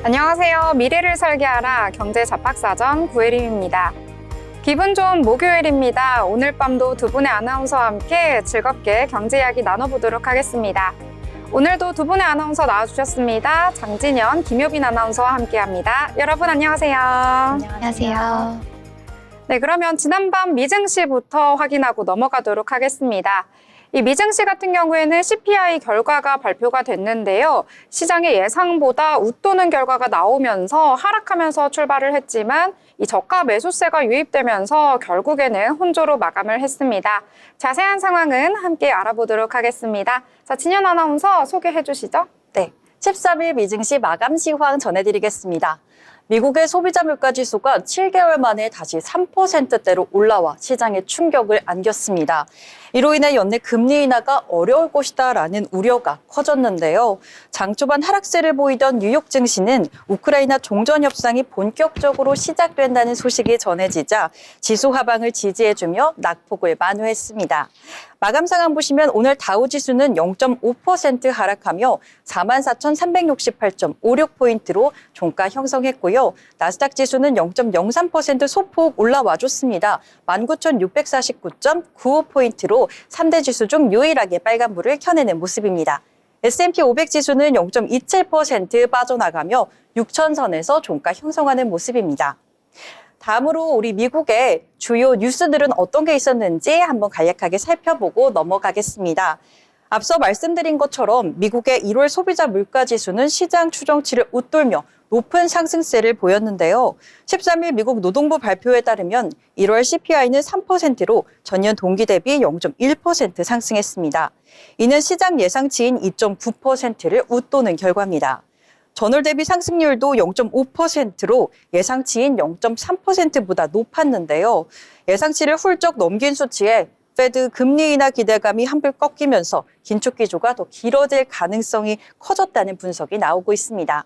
안녕하세요. 미래를 설계하라 경제 잡학사전 구혜림입니다. 기분 좋은 목요일입니다. 오늘 밤도 두 분의 아나운서와 함께 즐겁게 경제 이야기 나눠보도록 하겠습니다. 오늘도 두 분의 아나운서 나와주셨습니다. 장진현, 김효빈 아나운서와 함께합니다. 여러분 안녕하세요. 안녕하세요. 네, 그러면 지난밤 미증시부터 확인하고 넘어가도록 하겠습니다. 이 미증시 같은 경우에는 CPI 결과가 발표가 됐는데요. 시장의 예상보다 웃도는 결과가 나오면서 하락하면서 출발을 했지만 이 저가 매수세가 유입되면서 결국에는 혼조로 마감을 했습니다. 자세한 상황은 함께 알아보도록 하겠습니다. 자, 진현 아나운서 소개해 주시죠. 네, 13일 미증시 마감 시황 전해드리겠습니다. 미국의 소비자 물가 지수가 7개월 만에 다시 3%대로 올라와 시장에 충격을 안겼습니다. 이로 인해 연내 금리 인하가 어려울 것이다라는 우려가 커졌는데요. 장 초반 하락세를 보이던 뉴욕 증시는 우크라이나 종전 협상이 본격적으로 시작된다는 소식이 전해지자 지수 하방을 지지해주며 낙폭을 만회했습니다. 마감 상황 보시면 오늘 다우 지수는 0.5% 하락하며 44,368.56포인트로 종가 형성했고요. 나스닥 지수는 0.03% 소폭 올라와줬습니다. 19,649.95포인트로 3대 지수 중 유일하게 빨간불을 켜내는 모습입니다. S&P 500 지수는 0.27% 빠져나가며 6,000선에서 종가 형성하는 모습입니다. 다음으로 우리 미국의 주요 뉴스들은 어떤 게 있었는지 한번 간략하게 살펴보고 넘어가겠습니다. 앞서 말씀드린 것처럼 미국의 1월 소비자 물가 지수는 시장 추정치를 웃돌며 높은 상승세를 보였는데요. 13일 미국 노동부 발표에 따르면 1월 CPI는 3%로 전년 동기 대비 0.1% 상승했습니다. 이는 시장 예상치인 2.9%를 웃도는 결과입니다. 전월 대비 상승률도 0.5%로 예상치인 0.3%보다 높았는데요. 예상치를 훌쩍 넘긴 수치에 페드 금리 인하 기대감이 한풀 꺾이면서 긴축 기조가 더 길어질 가능성이 커졌다는 분석이 나오고 있습니다.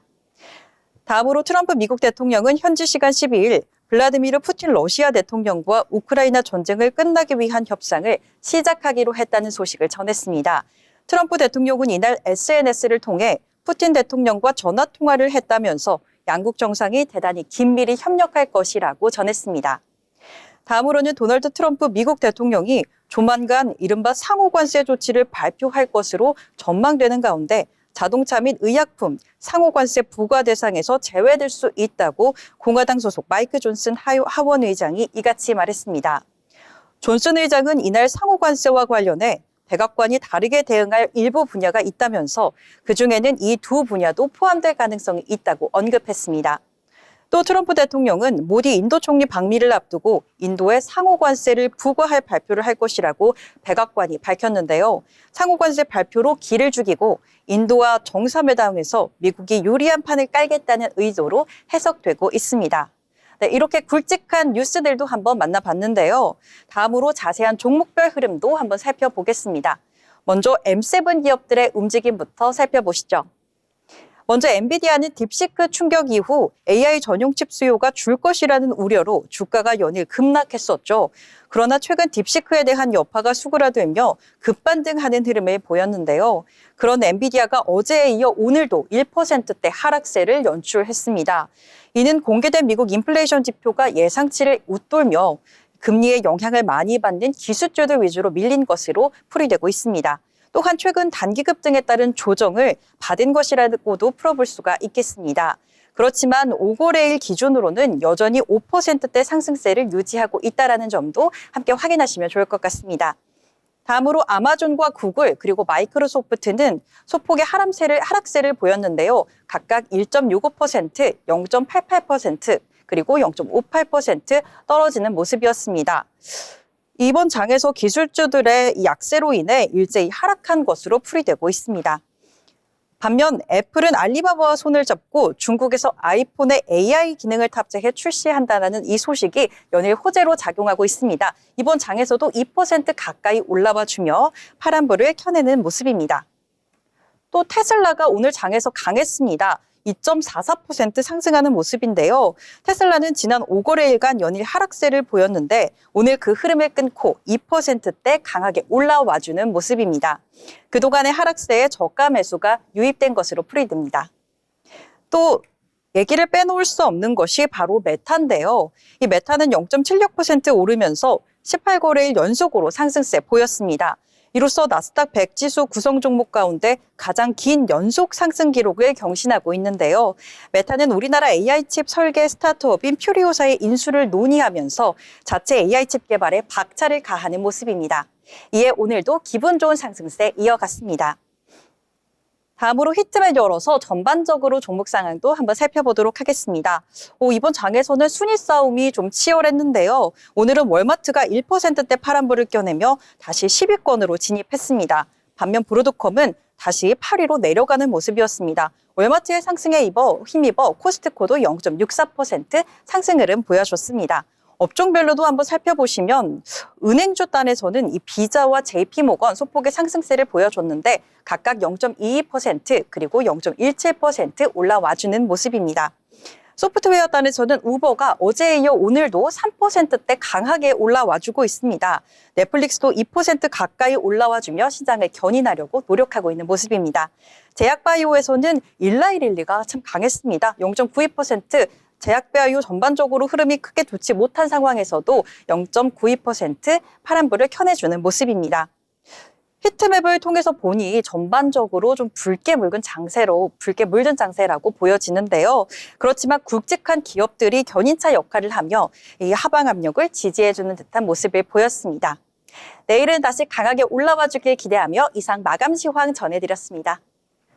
다음으로 트럼프 미국 대통령은 현지 시간 12일 블라디미르 푸틴 러시아 대통령과 우크라이나 전쟁을 끝나기 위한 협상을 시작하기로 했다는 소식을 전했습니다. 트럼프 대통령은 이날 SNS를 통해 푸틴 대통령과 전화 통화를 했다면서 양국 정상이 대단히 긴밀히 협력할 것이라고 전했습니다. 다음으로는 도널드 트럼프 미국 대통령이 조만간 이른바 상호관세 조치를 발표할 것으로 전망되는 가운데 자동차 및 의약품 상호관세 부과 대상에서 제외될 수 있다고 공화당 소속 마이크 존슨 하원 의장이 이같이 말했습니다. 존슨 의장은 이날 상호관세와 관련해 백악관이 다르게 대응할 일부 분야가 있다면서 그중에는 이 두 분야도 포함될 가능성이 있다고 언급했습니다. 또 트럼프 대통령은 모디 인도 총리 방미를 앞두고 인도에 상호관세를 부과할 발표를 할 것이라고 백악관이 밝혔는데요. 상호관세 발표로 기를 죽이고 인도와 정상회담에서 미국이 유리한 판을 깔겠다는 의도로 해석되고 있습니다. 네, 이렇게 굵직한 뉴스들도 한번 만나봤는데요. 다음으로 자세한 종목별 흐름도 한번 살펴보겠습니다. 먼저 M7 기업들의 움직임부터 살펴보시죠. 먼저 엔비디아는 딥시크 충격 이후 AI 전용 칩 수요가 줄 것이라는 우려로 주가가 연일 급락했었죠. 그러나 최근 딥시크에 대한 여파가 수그라들며 급반등하는 흐름을 보였는데요. 그런 엔비디아가 어제에 이어 오늘도 1%대 하락세를 연출했습니다. 이는 공개된 미국 인플레이션 지표가 예상치를 웃돌며 금리의 영향을 많이 받는 기술주들 위주로 밀린 것으로 풀이되고 있습니다. 또한 최근 단기 급등에 따른 조정을 받은 것이라고도 풀어볼 수가 있겠습니다. 그렇지만 5거래일 기준으로는 여전히 5%대 상승세를 유지하고 있다는 점도 함께 확인하시면 좋을 것 같습니다. 다음으로 아마존과 구글 그리고 마이크로소프트는 소폭의 하락세를 보였는데요. 각각 1.65%, 0.88% 그리고 0.58% 떨어지는 모습이었습니다. 이번 장에서 기술주들의 약세로 인해 일제히 하락한 것으로 풀이되고 있습니다. 반면 애플은 알리바바와 손을 잡고 중국에서 아이폰에 AI 기능을 탑재해 출시한다는 이 소식이 연일 호재로 작용하고 있습니다. 이번 장에서도 2% 가까이 올라와주며 파란불을 켜내는 모습입니다. 또 테슬라가 오늘 장에서 강했습니다. 2.44% 상승하는 모습인데요. 테슬라는 지난 5거래일간 연일 하락세를 보였는데 오늘 그 흐름을 끊고 2%대 강하게 올라와주는 모습입니다. 그동안의 하락세에 저가 매수가 유입된 것으로 풀이됩니다. 또 얘기를 빼놓을 수 없는 것이 바로 메타인데요. 이 메타는 0.76% 오르면서 18거래일 연속으로 상승세 보였습니다. 이로써 나스닥 100 지수 구성 종목 가운데 가장 긴 연속 상승 기록을 경신하고 있는데요. 메타는 우리나라 AI칩 설계 스타트업인 퓨리오사의 인수를 논의하면서 자체 AI칩 개발에 박차를 가하는 모습입니다. 이에 오늘도 기분 좋은 상승세 이어갔습니다. 다음으로 히트맵 열어서 전반적으로 종목 상황도 한번 살펴보도록 하겠습니다. 이번 장에서는 순위 싸움이 좀 치열했는데요. 오늘은 월마트가 1%대 파란불을 껴내며 다시 10위권으로 진입했습니다. 반면 브로드컴은 다시 8위로 내려가는 모습이었습니다. 월마트의 상승에 힘입어 코스트코도 0.64% 상승 흐름 보여줬습니다. 업종별로도 한번 살펴보시면 은행주 단에서는 이 비자와 JP모건 소폭의 상승세를 보여줬는데 각각 0.22% 그리고 0.17% 올라와주는 모습입니다. 소프트웨어 단에서는 우버가 어제에 이어 오늘도 3%대 강하게 올라와주고 있습니다. 넷플릭스도 2% 가까이 올라와주며 시장을 견인하려고 노력하고 있는 모습입니다. 제약바이오에서는 일라이릴리가 참 강했습니다. 0.92%, 제약바이오 전반적으로 흐름이 크게 좋지 못한 상황에서도 0.92% 파란불을 켜내주는 모습입니다. 히트맵을 통해서 보니 전반적으로 좀 붉게 물든 장세라고 보여지는데요. 그렇지만 굵직한 기업들이 견인차 역할을 하며 이 하방 압력을 지지해주는 듯한 모습을 보였습니다. 내일은 다시 강하게 올라와 주길 기대하며 이상 마감 시황 전해드렸습니다.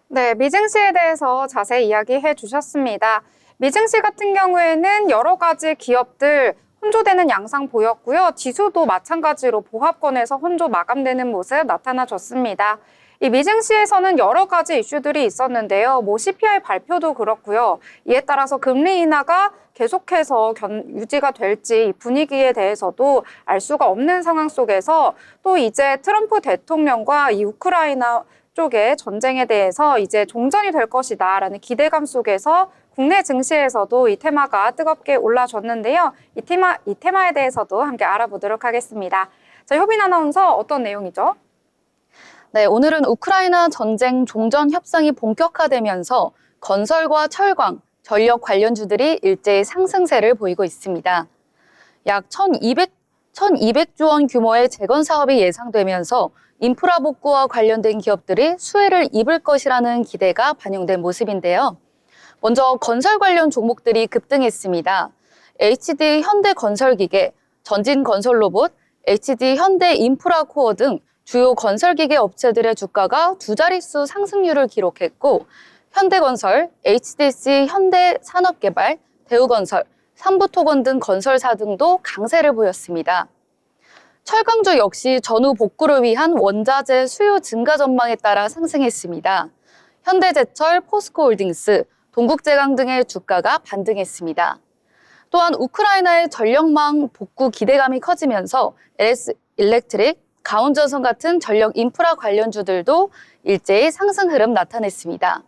네, 미증시에 대해서 자세히 이야기해 주셨습니다. 미증시 같은 경우에는 여러 가지 기업들 혼조되는 양상 보였고요. 지수도 마찬가지로 보합권에서 혼조 마감되는 모습 나타나줬습니다. 이 미증시에서는 여러 가지 이슈들이 있었는데요. CPI 발표도 그렇고요. 이에 따라서 금리 인하가 계속해서 유지가 될지 분위기에 대해서도 알 수가 없는 상황 속에서 또 이제 트럼프 대통령과 이 우크라이나 쪽의 전쟁에 대해서 이제 종전이 될 것이다라는 기대감 속에서 국내 증시에서도 이 테마가 뜨겁게 올라줬는데요. 이 테마에 대해서도 함께 알아보도록 하겠습니다. 자, 효빈 아나운서 어떤 내용이죠? 네, 오늘은 우크라이나 전쟁 종전 협상이 본격화되면서 건설과 철강, 전력 관련주들이 일제히 상승세를 보이고 있습니다. 약 1,200조 원 규모의 재건 사업이 예상되면서 인프라 복구와 관련된 기업들이 수혜를 입을 것이라는 기대가 반영된 모습인데요. 먼저 건설 관련 종목들이 급등했습니다. HD 현대건설기계, 전진건설로봇, HD 현대인프라코어 등 주요 건설기계 업체들의 주가가 두 자릿수 상승률을 기록했고 현대건설, HDC 현대산업개발, 대우건설, 삼부토건 등 건설사 등도 강세를 보였습니다. 철강주 역시 전후 복구를 위한 원자재 수요 증가 전망에 따라 상승했습니다. 현대제철, 포스코홀딩스, 동국제강 등의 주가가 반등했습니다. 또한 우크라이나의 전력망 복구 기대감이 커지면서 LS 일렉트릭, 가온전선 같은 전력 인프라 관련주들도 일제히 상승 흐름 나타냈습니다.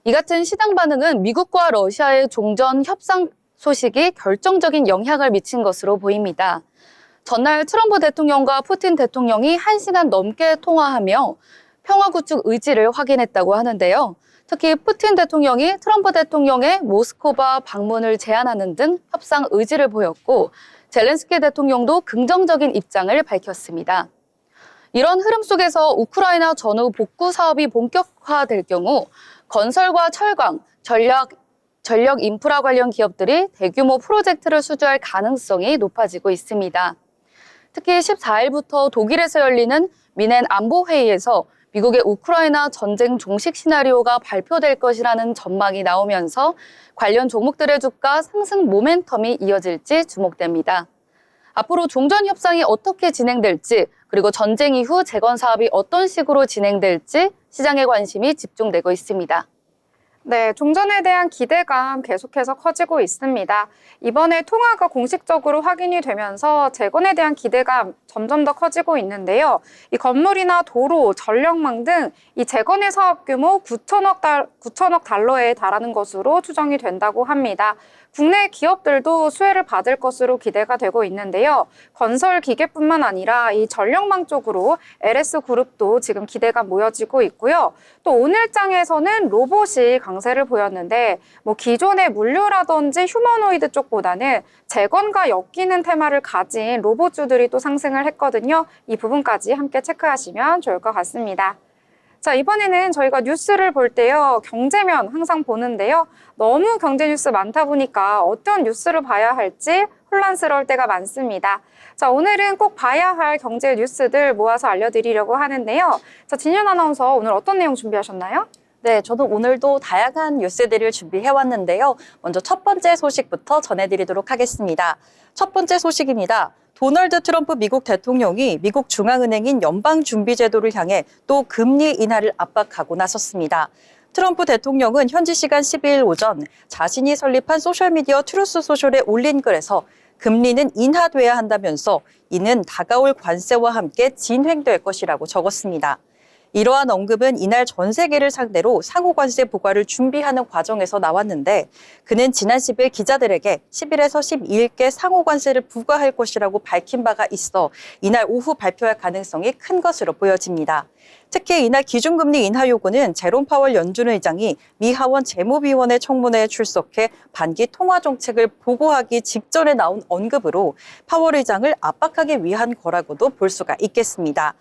이 같은 시장 반응은 미국과 러시아의 종전 협상 소식이 결정적인 영향을 미친 것으로 보입니다. 전날 트럼프 대통령과 푸틴 대통령이 1시간 넘게 통화하며 평화 구축 의지를 확인했다고 하는데요. 특히 푸틴 대통령이 트럼프 대통령의 모스크바 방문을 제안하는 등 협상 의지를 보였고 젤렌스키 대통령도 긍정적인 입장을 밝혔습니다. 이런 흐름 속에서 우크라이나 전후 복구 사업이 본격화될 경우 건설과 철강, 전력 인프라 관련 기업들이 대규모 프로젝트를 수주할 가능성이 높아지고 있습니다. 특히 14일부터 독일에서 열리는 미넨 안보회의에서 미국의 우크라이나 전쟁 종식 시나리오가 발표될 것이라는 전망이 나오면서 관련 종목들의 주가 상승 모멘텀이 이어질지 주목됩니다. 앞으로 종전 협상이 어떻게 진행될지 그리고 전쟁 이후 재건 사업이 어떤 식으로 진행될지 시장의 관심이 집중되고 있습니다. 네, 종전에 대한 기대감 계속해서 커지고 있습니다. 이번에 통화가 공식적으로 확인이 되면서 재건에 대한 기대감 점점 더 커지고 있는데요. 이 건물이나 도로, 전력망 등 이 재건의 사업 규모 9천억 달러에 달하는 것으로 추정이 된다고 합니다. 국내 기업들도 수혜를 받을 것으로 기대가 되고 있는데요. 건설 기계뿐만 아니라 이 전력망 쪽으로 LS그룹도 지금 기대가 모여지고 있고요. 또 오늘 장에서는 로봇이 강세를 보였는데 기존의 물류라든지 휴머노이드 쪽보다는 재건과 엮이는 테마를 가진 로봇주들이 또 상승을 했거든요. 이 부분까지 함께 체크하시면 좋을 것 같습니다. 자, 이번에는 저희가 뉴스를 볼 때요, 경제면 항상 보는데요. 너무 경제 뉴스 많다 보니까 어떤 뉴스를 봐야 할지 혼란스러울 때가 많습니다. 자, 오늘은 꼭 봐야 할 경제 뉴스들 모아서 알려드리려고 하는데요. 자, 진현 아나운서 오늘 어떤 내용 준비하셨나요? 네, 저도 오늘도 다양한 뉴스들을 준비해왔는데요. 먼저 첫 번째 소식부터 전해드리도록 하겠습니다. 첫 번째 소식입니다. 도널드 트럼프 미국 대통령이 미국 중앙은행인 연방준비제도를 향해 또 금리 인하를 압박하고 나섰습니다. 트럼프 대통령은 현지 시간 12일 오전 자신이 설립한 소셜미디어 트루스 소셜에 올린 글에서 금리는 인하돼야 한다면서 이는 다가올 관세와 함께 진행될 것이라고 적었습니다. 이러한 언급은 이날 전 세계를 상대로 상호 관세 부과를 준비하는 과정에서 나왔는데 그는 지난 10일 기자들에게 10일에서 12일께 상호 관세를 부과할 것이라고 밝힌 바가 있어 이날 오후 발표할 가능성이 큰 것으로 보여집니다. 특히 이날 기준금리 인하 요구는 제롬 파월 연준 의장이 미 하원 재무위원회 청문회에 출석해 반기 통화 정책을 보고하기 직전에 나온 언급으로 파월 의장을 압박하기 위한 거라고도 볼 수가 있겠습니다.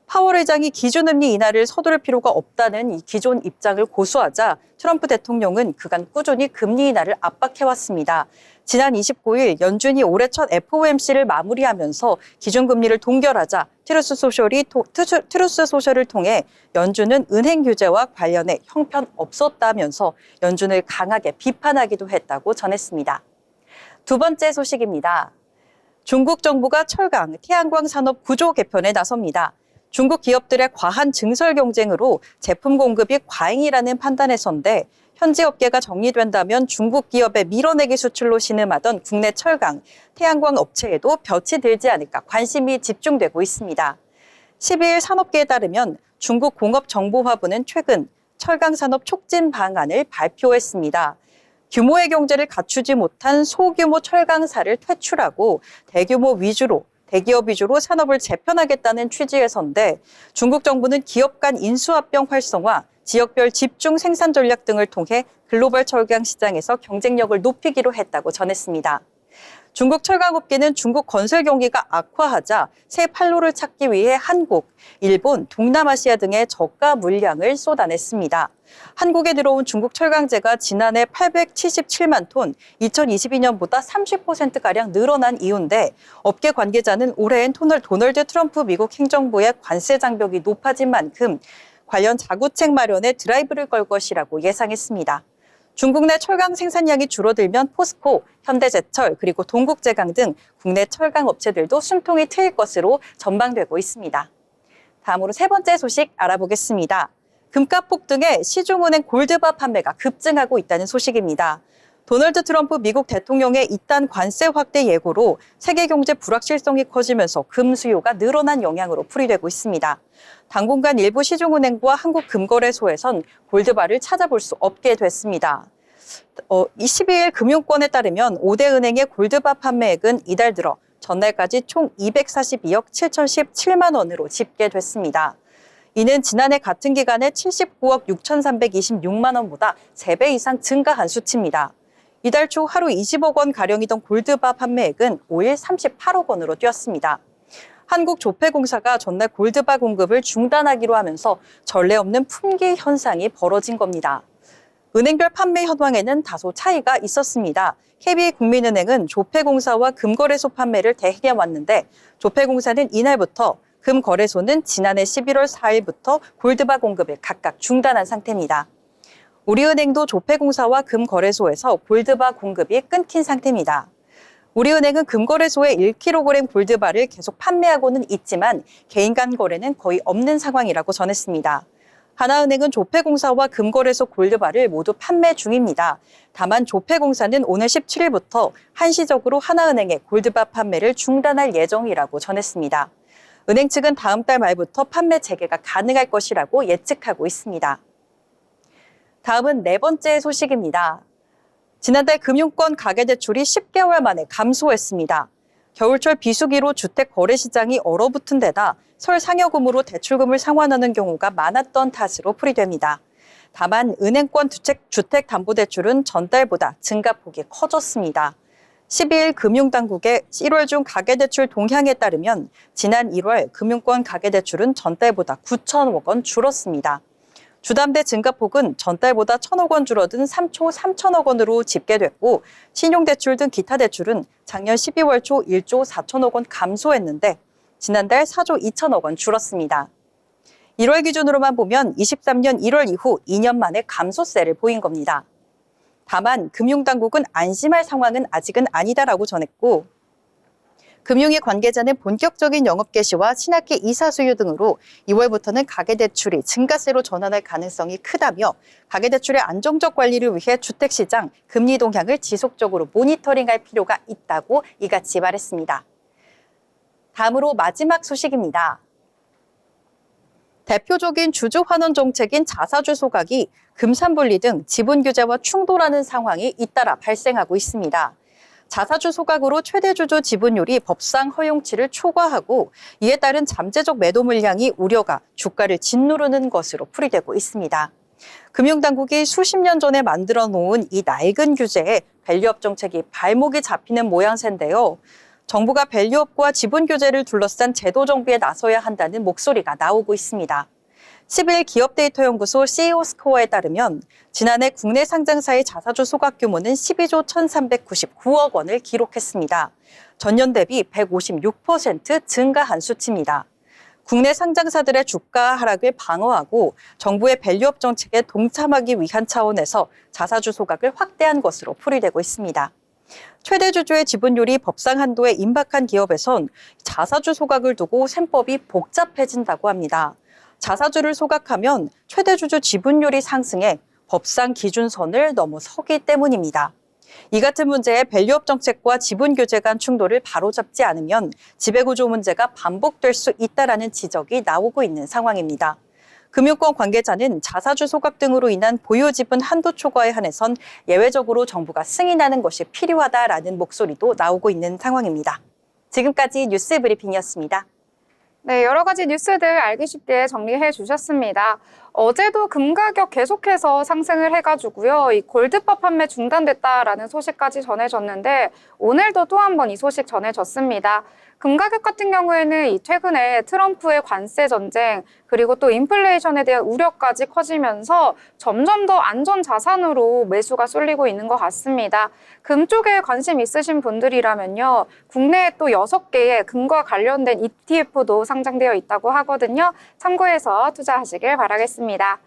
파월 의장이 기준금리 인하를 서두를 필요가 없다는 이 기존 입장을 고수하자 트럼프 대통령은 그간 꾸준히 금리 인하를 압박해왔습니다. 지난 29일 연준이 올해 첫 FOMC를 마무리하면서 기준금리를 동결하자 트루스 소셜을 통해 연준은 은행 규제와 관련해 형편없었다면서 연준을 강하게 비판하기도 했다고 전했습니다. 두 번째 소식입니다. 중국 정부가 철강, 태양광 산업 구조 개편에 나섭니다. 중국 기업들의 과한 증설 경쟁으로 제품 공급이 과잉이라는 판단에선데 현지 업계가 정리된다면 중국 기업의 밀어내기 수출로 신음하던 국내 철강, 태양광 업체에도 볕이 들지 않을까 관심이 집중되고 있습니다. 12일 산업계에 따르면 중국 공업정보화부는 최근 철강 산업 촉진 방안을 발표했습니다. 규모의 경제를 갖추지 못한 소규모 철강사를 퇴출하고 대기업 위주로 산업을 재편하겠다는 취지에서인데 중국 정부는 기업 간 인수합병 활성화, 지역별 집중 생산 전략 등을 통해 글로벌 철강 시장에서 경쟁력을 높이기로 했다고 전했습니다. 중국 철강업계는 중국 건설 경기가 악화하자 새 판로를 찾기 위해 한국, 일본, 동남아시아 등의 저가 물량을 쏟아냈습니다. 한국에 들어온 중국 철강제가 지난해 877만 톤, 2022년보다 30%가량 늘어난 이유인데 업계 관계자는 올해엔 도널드 트럼프 미국 행정부의 관세 장벽이 높아진 만큼 관련 자구책 마련에 드라이브를 걸 것이라고 예상했습니다. 중국 내 철강 생산량이 줄어들면 포스코, 현대제철, 그리고 동국제강 등 국내 철강 업체들도 숨통이 트일 것으로 전망되고 있습니다. 다음으로 세 번째 소식 알아보겠습니다. 금값 폭등에 시중은행 골드바 판매가 급증하고 있다는 소식입니다. 도널드 트럼프 미국 대통령의 이딴 관세 확대 예고로 세계 경제 불확실성이 커지면서 금 수요가 늘어난 영향으로 풀이되고 있습니다. 당분간 일부 시중은행과 한국금거래소에선 골드바를 찾아볼 수 없게 됐습니다. 22일 금융권에 따르면 5대 은행의 골드바 판매액은 이달 들어 전날까지 총 242억 7,017만 원으로 집계됐습니다. 이는 지난해 같은 기간에 79억 6,326만 원보다 3배 이상 증가한 수치입니다. 이달 초 하루 20억 원 가량이던 골드바 판매액은 5일 38억 원으로 뛰었습니다. 한국조폐공사가 전날 골드바 공급을 중단하기로 하면서 전례 없는 품귀 현상이 벌어진 겁니다. 은행별 판매 현황에는 다소 차이가 있었습니다. KB국민은행은 조폐공사와 금거래소 판매를 대행해 왔는데 조폐공사는 이날부터, 금거래소는 지난해 11월 4일부터 골드바 공급을 각각 중단한 상태입니다. 우리은행도 조폐공사와 금거래소에서 골드바 공급이 끊긴 상태입니다. 우리은행은 금거래소에 1kg 골드바를 계속 판매하고는 있지만 개인 간 거래는 거의 없는 상황이라고 전했습니다. 하나은행은 조폐공사와 금거래소 골드바를 모두 판매 중입니다. 다만 조폐공사는 오늘 17일부터 한시적으로 하나은행의 골드바 판매를 중단할 예정이라고 전했습니다. 은행 측은 다음 달 말부터 판매 재개가 가능할 것이라고 예측하고 있습니다. 다음은 네 번째 소식입니다. 지난달 금융권 가계대출이 10개월 만에 감소했습니다. 겨울철 비수기로 주택 거래 시장이 얼어붙은 데다 설 상여금으로 대출금을 상환하는 경우가 많았던 탓으로 풀이됩니다. 다만 은행권 주택담보대출은 전달보다 증가폭이 커졌습니다. 12일 금융당국의 1월 중 가계대출 동향에 따르면 지난 1월 금융권 가계대출은 전달보다 9천억 원 줄었습니다. 주담대 증가폭은 전달보다 1천억 원 줄어든 3조 3천억 원으로 집계됐고 신용대출 등 기타 대출은 작년 12월 초 1조 4천억 원 감소했는데 지난달 4조 2천억 원 줄었습니다. 1월 기준으로만 보면 23년 1월 이후 2년 만에 감소세를 보인 겁니다. 다만 금융당국은 안심할 상황은 아직은 아니다라고 전했고 금융위 관계자는 본격적인 영업 개시와 신학기 이사 수요 등으로 2월부터는 가계대출이 증가세로 전환할 가능성이 크다며 가계대출의 안정적 관리를 위해 주택시장 금리 동향을 지속적으로 모니터링할 필요가 있다고 이같이 말했습니다. 다음으로 마지막 소식입니다. 대표적인 주주 환원 정책인 자사주 소각이 금산분리 등 지분 규제와 충돌하는 상황이 잇따라 발생하고 있습니다. 자사주 소각으로 최대 주주 지분율이 법상 허용치를 초과하고 이에 따른 잠재적 매도 물량이 우려가 주가를 짓누르는 것으로 풀이되고 있습니다. 금융당국이 수십 년 전에 만들어 놓은 이 낡은 규제에 밸류업 정책이 발목이 잡히는 모양새인데요. 정부가 밸류업과 지분 규제를 둘러싼 제도 정비에 나서야 한다는 목소리가 나오고 있습니다. 10일 기업데이터연구소 CEO 스코어에 따르면 지난해 국내 상장사의 자사주 소각 규모는 12조 1,399억 원을 기록했습니다. 전년 대비 156% 증가한 수치입니다. 국내 상장사들의 주가 하락을 방어하고 정부의 밸류업 정책에 동참하기 위한 차원에서 자사주 소각을 확대한 것으로 풀이되고 있습니다. 최대 주주의 지분율이 법상 한도에 임박한 기업에선 자사주 소각을 두고 셈법이 복잡해진다고 합니다. 자사주를 소각하면 최대 주주 지분율이 상승해 법상 기준선을 넘어서기 때문입니다. 이 같은 문제에 밸류업 정책과 지분 규제 간 충돌을 바로잡지 않으면 지배구조 문제가 반복될 수 있다라는 지적이 나오고 있는 상황입니다. 금융권 관계자는 자사주 소각 등으로 인한 보유 지분 한도 초과에 한해선 예외적으로 정부가 승인하는 것이 필요하다라는 목소리도 나오고 있는 상황입니다. 지금까지 뉴스 브리핑이었습니다. 네, 여러 가지 뉴스들 알기 쉽게 정리해 주셨습니다. 어제도 금 가격 계속해서 상승을 해가지고요. 이 골드바 판매 중단됐다라는 소식까지 전해졌는데 오늘도 또 한 번 이 소식 전해졌습니다. 금 가격 같은 경우에는 이 최근에 트럼프의 관세 전쟁 그리고 또 인플레이션에 대한 우려까지 커지면서 점점 더 안전 자산으로 매수가 쏠리고 있는 것 같습니다. 금 쪽에 관심 있으신 분들이라면요. 국내에 또 6개의 금과 관련된 ETF도 상장되어 있다고 하거든요. 참고해서 투자하시길 바라겠습니다.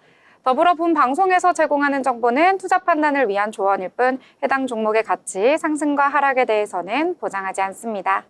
더불어 본 방송에서 제공하는 정보는 투자 판단을 위한 조언일 뿐 해당 종목의 가치, 상승과 하락에 대해서는 보장하지 않습니다.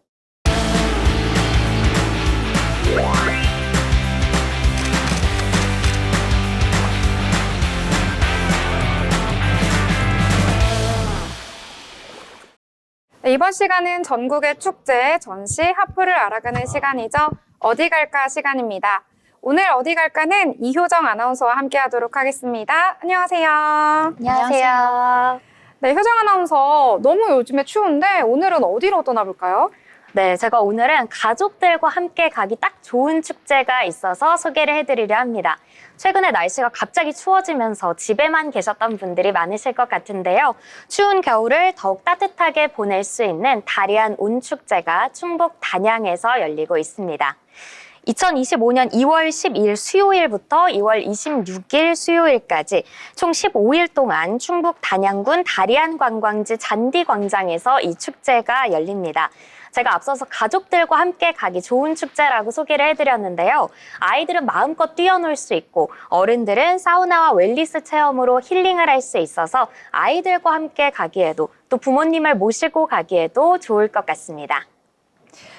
네, 이번 시간은 전국의 축제, 전시, 하프를 알아가는 시간이죠. 어디 갈까 시간입니다. 오늘 어디 갈까는 이효정 아나운서와 함께 하도록 하겠습니다. 안녕하세요. 안녕하세요. 네, 효정 아나운서 너무 요즘에 추운데 오늘은 어디로 떠나볼까요? 네, 제가 오늘은 가족들과 함께 가기 딱 좋은 축제가 있어서 소개를 해드리려 합니다. 최근에 날씨가 갑자기 추워지면서 집에만 계셨던 분들이 많으실 것 같은데요. 추운 겨울을 더욱 따뜻하게 보낼 수 있는 다리안 온축제가 충북 단양에서 열리고 있습니다. 2025년 2월 12일 수요일부터 2월 26일 수요일까지 총 15일 동안 충북 단양군 다리안 관광지 잔디광장에서 이 축제가 열립니다. 제가 앞서서 가족들과 함께 가기 좋은 축제라고 소개를 해드렸는데요. 아이들은 마음껏 뛰어놀 수 있고 어른들은 사우나와 웰니스 체험으로 힐링을 할 수 있어서 아이들과 함께 가기에도 또 부모님을 모시고 가기에도 좋을 것 같습니다.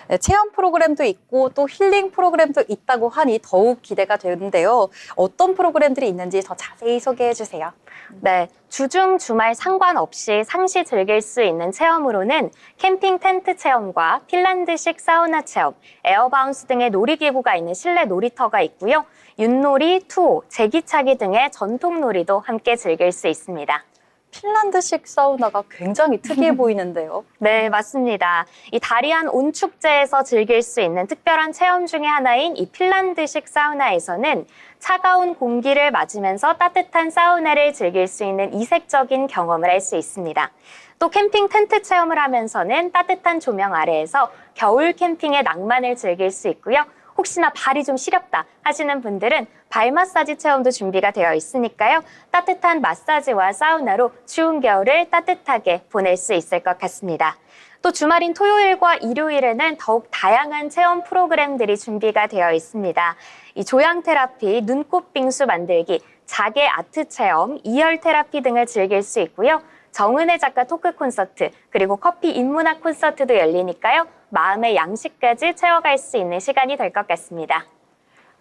네, 체험 프로그램도 있고 또 힐링 프로그램도 있다고 하니 더욱 기대가 되는데요. 어떤 프로그램들이 있는지 더 자세히 소개해 주세요. 네, 주중, 주말 상관없이 상시 즐길 수 있는 체험으로는 캠핑 텐트 체험과 핀란드식 사우나 체험, 에어바운스 등의 놀이기구가 있는 실내 놀이터가 있고요. 윷놀이, 투호, 제기차기 등의 전통 놀이도 함께 즐길 수 있습니다. 핀란드식 사우나가 굉장히 특이해 보이는데요. 네, 맞습니다. 이 다리안 온축제에서 즐길 수 있는 특별한 체험 중에 하나인 이 핀란드식 사우나에서는 차가운 공기를 맞으면서 따뜻한 사우나를 즐길 수 있는 이색적인 경험을 할 수 있습니다. 또 캠핑 텐트 체험을 하면서는 따뜻한 조명 아래에서 겨울 캠핑의 낭만을 즐길 수 있고요. 혹시나 발이 좀 시렵다 하시는 분들은 발 마사지 체험도 준비가 되어 있으니까요. 따뜻한 마사지와 사우나로 추운 겨울을 따뜻하게 보낼 수 있을 것 같습니다. 또 주말인 토요일과 일요일에는 더욱 다양한 체험 프로그램들이 준비가 되어 있습니다. 이 조향 테라피, 눈꽃 빙수 만들기, 자개 아트 체험, 이열 테라피 등을 즐길 수 있고요. 정은혜 작가 토크 콘서트, 그리고 커피 인문학 콘서트도 열리니까요. 마음의 양식까지 채워갈 수 있는 시간이 될 것 같습니다.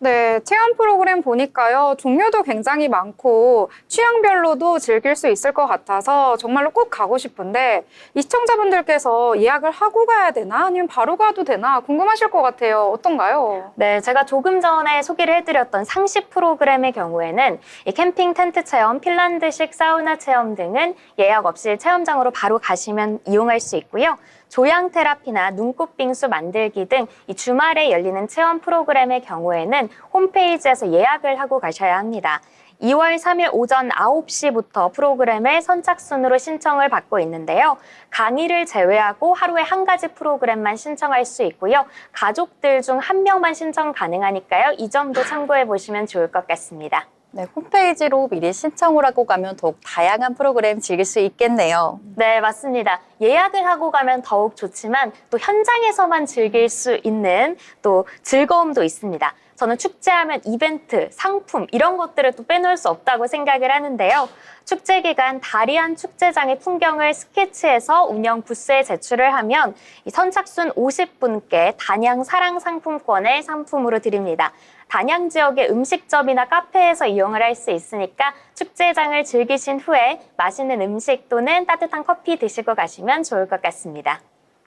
네, 체험 프로그램 보니까요. 종류도 굉장히 많고 취향별로도 즐길 수 있을 것 같아서 정말로 꼭 가고 싶은데 이 시청자분들께서 예약을 하고 가야 되나 아니면 바로 가도 되나 궁금하실 것 같아요. 어떤가요? 네, 제가 조금 전에 소개를 해드렸던 상시 프로그램의 경우에는 이 캠핑 텐트 체험, 핀란드식 사우나 체험 등은 예약 없이 체험장으로 바로 가시면 이용할 수 있고요. 조향 테라피나 눈꽃 빙수 만들기 등 이 주말에 열리는 체험 프로그램의 경우에는 홈페이지에서 예약을 하고 가셔야 합니다. 2월 3일 오전 9시부터 프로그램을 선착순으로 신청을 받고 있는데요. 강의를 제외하고 하루에 한 가지 프로그램만 신청할 수 있고요. 가족들 중 한 명만 신청 가능하니까요. 이 점도 참고해 보시면 좋을 것 같습니다. 네, 홈페이지로 미리 신청을 하고 가면 더욱 다양한 프로그램 즐길 수 있겠네요. 네, 맞습니다. 예약을 하고 가면 더욱 좋지만 또 현장에서만 즐길 수 있는 또 즐거움도 있습니다. 저는 축제하면 이벤트, 상품 이런 것들을 또 빼놓을 수 없다고 생각을 하는데요. 축제 기간 다리안 축제장의 풍경을 스케치해서 운영 부스에 제출을 하면 이 선착순 50분께 단양 사랑 상품권을 상품으로 드립니다. 단양 지역의 음식점이나 카페에서 이용을 할 수 있으니까 축제장을 즐기신 후에 맛있는 음식 또는 따뜻한 커피 드시고 가시면 좋을 것 같습니다.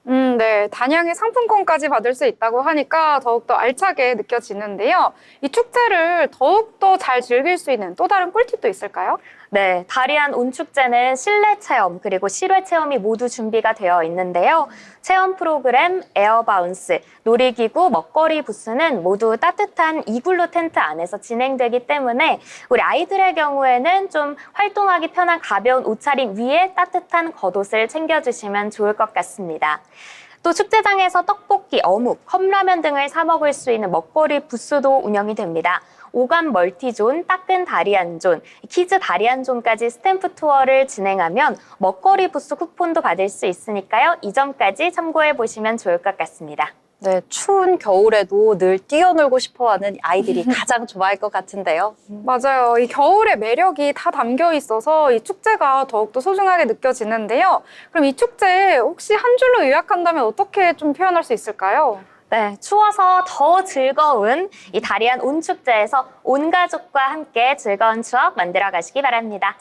네. 단양의 상품권까지 받을 수 있다고 하니까 더욱더 알차게 느껴지는데요. 이 축제를 더욱더 잘 즐길 수 있는 또 다른 꿀팁도 있을까요? 네, 다리안 온축제는 실내 체험 그리고 실외 체험이 모두 준비가 되어 있는데요. 체험 프로그램, 에어바운스, 놀이기구, 먹거리 부스는 모두 따뜻한 이글루 텐트 안에서 진행되기 때문에 우리 아이들의 경우에는 좀 활동하기 편한 가벼운 옷차림 위에 따뜻한 겉옷을 챙겨주시면 좋을 것 같습니다. 또 축제장에서 떡볶이, 어묵, 컵라면 등을 사 먹을 수 있는 먹거리 부스도 운영이 됩니다. 오감 멀티존, 따끈 다리안존, 키즈 다리안존까지 스탬프 투어를 진행하면 먹거리 부스 쿠폰도 받을 수 있으니까요. 이 점까지 참고해 보시면 좋을 것 같습니다. 네, 추운 겨울에도 늘 뛰어놀고 싶어하는 아이들이 가장 좋아할 것 같은데요. 맞아요. 이 겨울의 매력이 다 담겨 있어서 이 축제가 더욱더 소중하게 느껴지는데요. 그럼 이 축제 혹시 한 줄로 요약한다면 어떻게 좀 표현할 수 있을까요? 네, 추워서 더 즐거운 이 다리안 온축제에서 온 가족과 함께 즐거운 추억 만들어 가시기 바랍니다.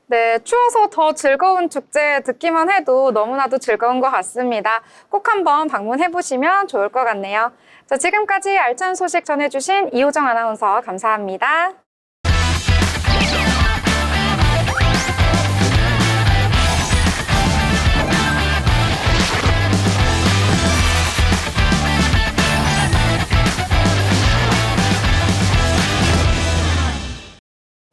네, 추워서 더 즐거운 축제 듣기만 해도 너무나도 즐거운 것 같습니다. 꼭 한번 방문해보시면 좋을 것 같네요. 자, 지금까지 알찬 소식 전해주신 이호정 아나운서 감사합니다.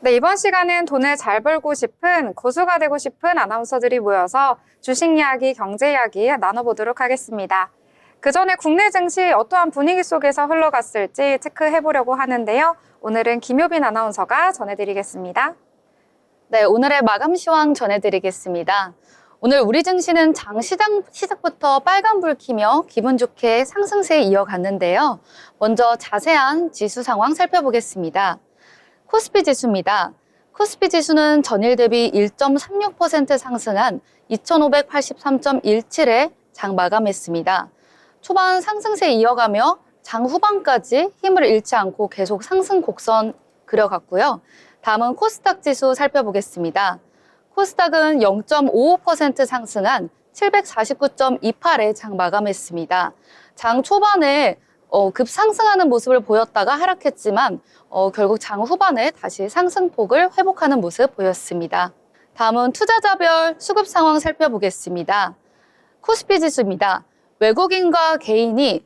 네, 이번 시간은 돈을 잘 벌고 싶은 고수가 되고 싶은 아나운서들이 모여서 주식 이야기, 경제 이야기 나눠보도록 하겠습니다. 그 전에 국내 증시 어떠한 분위기 속에서 흘러갔을지 체크해보려고 하는데요. 오늘은 김효빈 아나운서가 전해드리겠습니다. 네, 오늘의 마감 시황 전해드리겠습니다. 오늘 우리 증시는 장 시작부터 빨간불 켜며 기분 좋게 상승세 이어갔는데요. 먼저 자세한 지수 상황 살펴보겠습니다. 코스피 지수입니다. 코스피 지수는 전일 대비 1.36% 상승한 2,583.17에 장 마감했습니다. 초반 상승세 이어가며 장 후반까지 힘을 잃지 않고 계속 상승 곡선 그려갔고요. 다음은 코스닥 지수 살펴보겠습니다. 코스닥은 0.55% 상승한 749.28에 장 마감했습니다. 장 초반에 급상승하는 모습을 보였다가 하락했지만 결국 장 후반에 다시 상승폭을 회복하는 모습 보였습니다. 다음은 투자자별 수급 상황 살펴보겠습니다. 코스피 지수입니다. 외국인과 개인이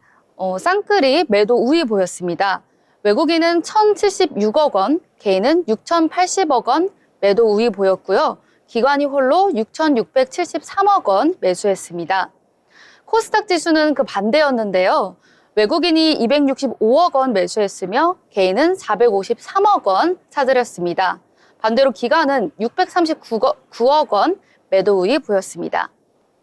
쌍끌이 매도 우위 보였습니다. 외국인은 1,076억 원, 개인은 6,080억 원 매도 우위 보였고요. 기관이 홀로 6,673억 원 매수했습니다. 코스닥 지수는 그 반대였는데요. 외국인이 265억 원 매수했으며 개인은 453억 원 사들였습니다. 반대로 기관은 639억 원 매도 우위 보였습니다.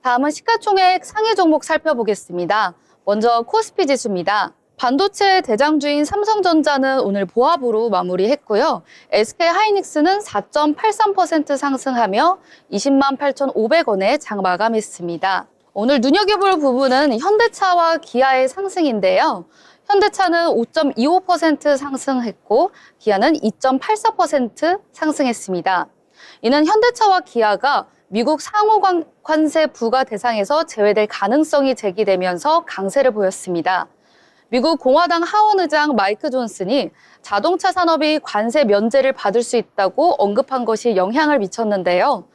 다음은 시가총액 상위 종목 살펴보겠습니다. 먼저 코스피 지수입니다. 반도체 대장주인 삼성전자는 오늘 보합으로 마무리했고요. SK하이닉스는 4.83% 상승하며 20만 8,500원에 장 마감했습니다. 오늘 눈여겨볼 부분은 현대차와 기아의 상승인데요. 현대차는 5.25% 상승했고 기아는 2.84% 상승했습니다. 이는 현대차와 기아가 미국 상호 관세 부과 대상에서 제외될 가능성이 제기되면서 강세를 보였습니다. 미국 공화당 하원의장 마이크 존슨이 자동차 산업이 관세 면제를 받을 수 있다고 언급한 것이 영향을 미쳤는데요.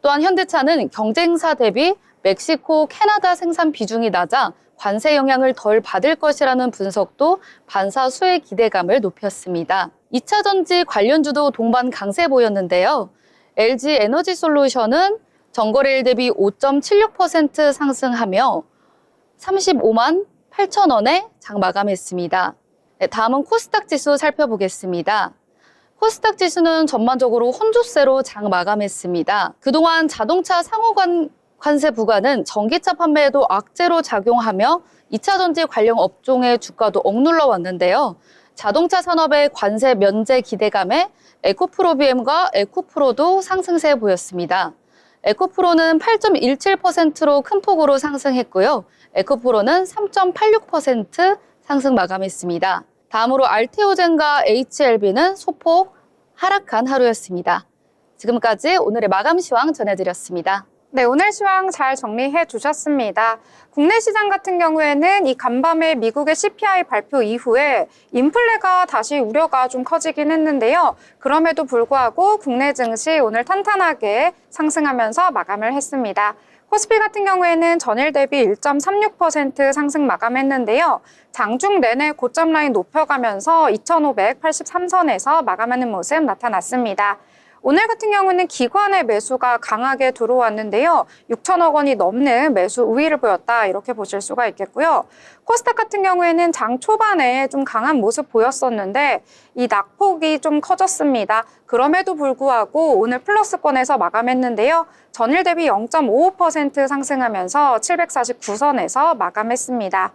또한 현대차는 경쟁사 대비 멕시코, 캐나다 생산 비중이 낮아 관세 영향을 덜 받을 것이라는 분석도 반사 수혜 기대감을 높였습니다. 2차 전지 관련주도 동반 강세 보였는데요. LG 에너지 솔루션은 전거래일 대비 5.76% 상승하며 35만 8,000원에 장 마감했습니다. 네, 다음은 코스닥 지수 살펴보겠습니다. 코스닥 지수는 전반적으로 혼조세로 장 마감했습니다. 그동안 자동차 상호 관세 부과는 전기차 판매에도 악재로 작용하며 2차 전지 관련 업종의 주가도 억눌러 왔는데요. 자동차 산업의 관세 면제 기대감에 에코프로비엠과 에코프로도 상승세 보였습니다. 에코프로는 8.17%로 큰 폭으로 상승했고요. 에코프로는 3.86% 상승 마감했습니다. 다음으로 알테오젠과 HLB는 소폭 하락한 하루였습니다. 지금까지 오늘의 마감 시황 전해드렸습니다. 네, 오늘 시황 잘 정리해 주셨습니다. 국내 시장 같은 경우에는 이 간밤에 미국의 CPI 발표 이후에 인플레가 다시 우려가 좀 커지긴 했는데요. 그럼에도 불구하고 국내 증시 오늘 탄탄하게 상승하면서 마감을 했습니다. 코스피 같은 경우에는 전일 대비 1.36% 상승 마감했는데요. 장중 내내 고점 라인 높여가면서 2,583선에서 마감하는 모습 나타났습니다. 오늘 같은 경우는 기관의 매수가 강하게 들어왔는데요. 6천억 원이 넘는 매수 우위를 보였다 이렇게 보실 수가 있겠고요. 코스닥 같은 경우에는 장 초반에 좀 강한 모습 보였었는데 이 낙폭이 좀 커졌습니다. 그럼에도 불구하고 오늘 플러스권에서 마감했는데요. 전일 대비 0.55% 상승하면서 749선에서 마감했습니다.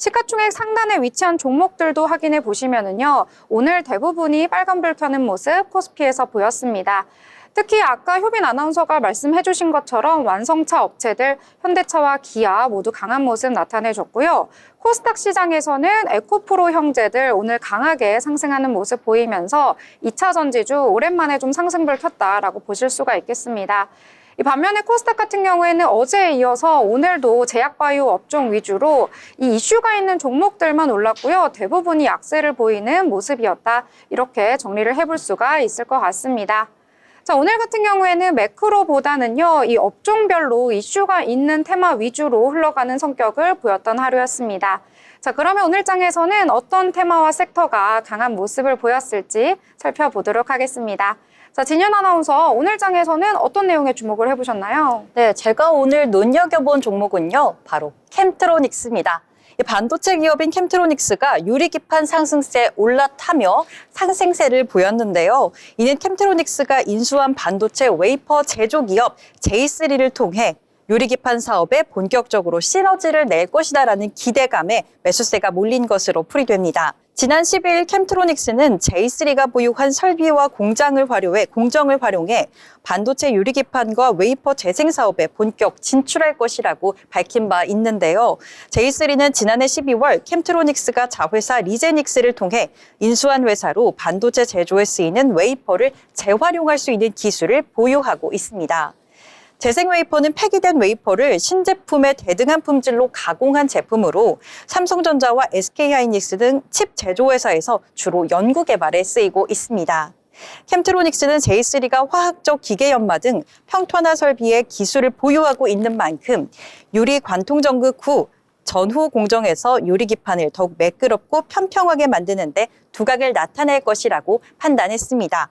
시가총액 상단에 위치한 종목들도 확인해 보시면은요. 오늘 대부분이 빨간불 켜는 모습 코스피에서 보였습니다. 특히 아까 효빈 아나운서가 말씀해 주신 것처럼 완성차 업체들 현대차와 기아 모두 강한 모습 나타내줬고요. 코스닥 시장에서는 에코프로 형제들 오늘 강하게 상승하는 모습 보이면서 2차 전지주 오랜만에 좀 상승불 켰다라고 보실 수가 있겠습니다. 이 반면에 코스닥 같은 경우에는 어제에 이어서 오늘도 제약바이오 업종 위주로 이 이슈가 있는 종목들만 올랐고요. 대부분이 약세를 보이는 모습이었다. 이렇게 정리를 해볼 수가 있을 것 같습니다. 자, 오늘 같은 경우에는 매크로보다는요, 이 업종별로 이슈가 있는 테마 위주로 흘러가는 성격을 보였던 하루였습니다. 자, 그러면 오늘 장에서는 어떤 테마와 섹터가 강한 모습을 보였을지 살펴보도록 하겠습니다. 자, 진현 아나운서, 오늘 장에서는 어떤 내용에 주목을 해보셨나요? 네, 제가 오늘 눈여겨본 종목은요, 바로 캠트로닉스입니다. 이 반도체 기업인 캠트로닉스가 유리기판 상승세에 올라타며 상승세를 보였는데요. 이는 캠트로닉스가 인수한 반도체 웨이퍼 제조 기업 J3를 통해 유리기판 사업에 본격적으로 시너지를 낼 것이다라는 기대감에 매수세가 몰린 것으로 풀이됩니다. 지난 12일 캠트로닉스는 J3가 보유한 설비와 공정을 활용해 반도체 유리기판과 웨이퍼 재생 사업에 본격 진출할 것이라고 밝힌 바 있는데요. J3는 지난해 12월 캠트로닉스가 자회사 리제닉스를 통해 인수한 회사로 반도체 제조에 쓰이는 웨이퍼를 재활용할 수 있는 기술을 보유하고 있습니다. 재생 웨이퍼는 폐기된 웨이퍼를 신제품의 대등한 품질로 가공한 제품으로 삼성전자와 SK하이닉스 등 칩 제조회사에서 주로 연구 개발에 쓰이고 있습니다. 캠트로닉스는 J3가 화학적 기계 연마 등 평탄화 설비의 기술을 보유하고 있는 만큼 유리 관통전극 후 전후 공정에서 유리 기판을 더욱 매끄럽고 평평하게 만드는데 두각을 나타낼 것이라고 판단했습니다.